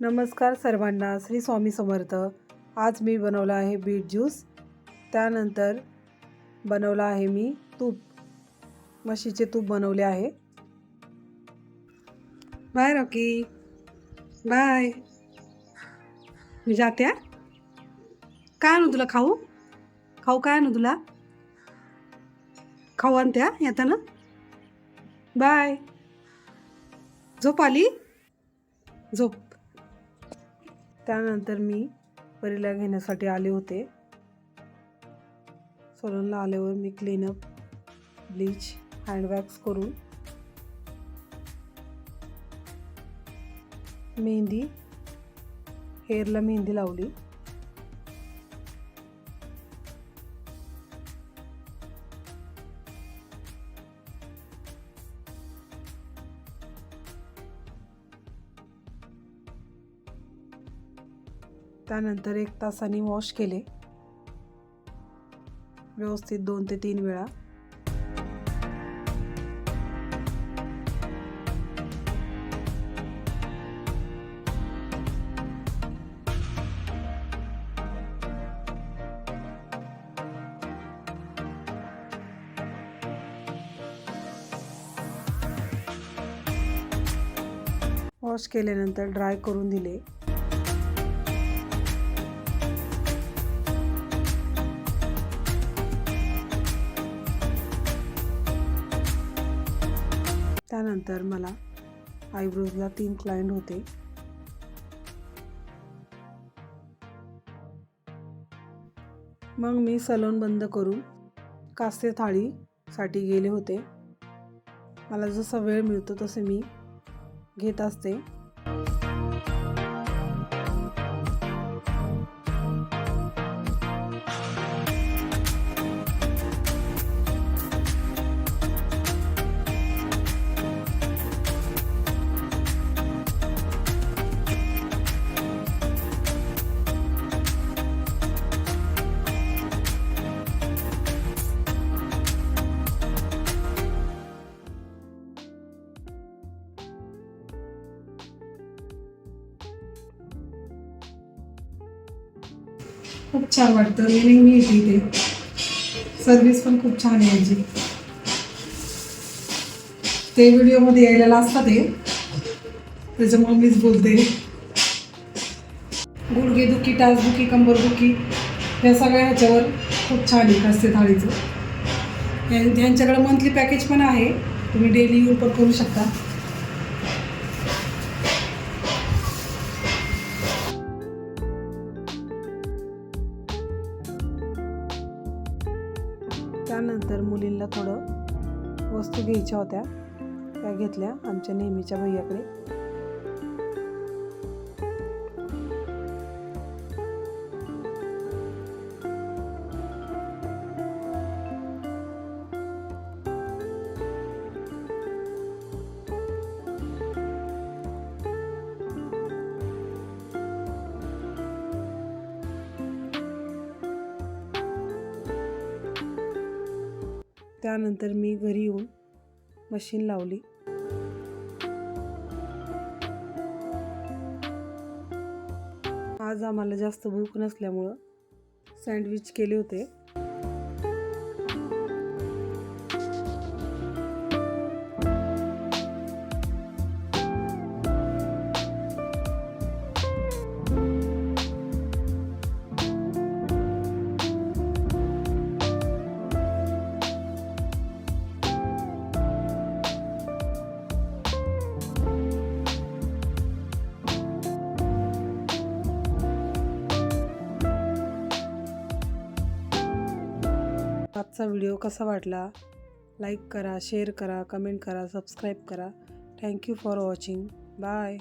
नमस्कार सर्वांना, श्री स्वामी समर्थ। आज मी बनवला आहे बीट ज्यूस। त्यानंतर बनवला आहे मी तूप, म्हशीचे तूप बनवले आहे। Bye Rocky, bye. मी जाते। काय आणू तुला खाऊ? खाऊ काय आणू तुला? खाऊ आणत्या येताना? बाय। झोप आली? झोप। त्यानंतर मी परीला घेण्यासाठी आले होते। सलूनला आल्यावर मी क्लीनअप, ब्लीच, हँड वॅक्स करून मेहंदी, हेअरला मेहंदी लावली। त्यानंतर 1 तासाने वॉश केले व्यवस्थित 2 ते 3 वेळा। वॉश केल्यानंतर ड्राय करून दिले। त्यानंतर मला आयब्रोजला 3 क्लायंट होते। मग मी सलून बंद करून कास्य थाळीसाठी गेले होते। मला जसा वेळ मिळतो तसे मी घेत असते। खूप छान वाटतं, नेहमी येते इथे। सर्विस पण खूप छान आहे याची। ते व्हिडिओमध्ये यायला असतात ते, त्याच्यामुळे मीच बोलते। गुडघेदुखी, टाचदुखी, कंबरदुखी या सगळ्या ह्याच्यावर खूप छान आहे कास्य थाळीचं। यांच्याकडे मंथली पॅकेज पण आहे, तुम्ही डेली यूज पण करू शकता। त्यानंतर मुलींना थोडं वस्तू घ्यायच्या होत्या, त्या घेतल्या आमच्या नेहमीच्या भैयाकडे। त्यानंतर मी घरी येऊन मशीन लावली। आज आम्हाला जास्त भूक नसल्यामुळं सँडविच केले होते। आजचा व्हिडिओ कसा वाटला? लाईक करा, शेअर करा, कमेंट करा, सबस्क्राईब करा। Thank you for watching. बाय।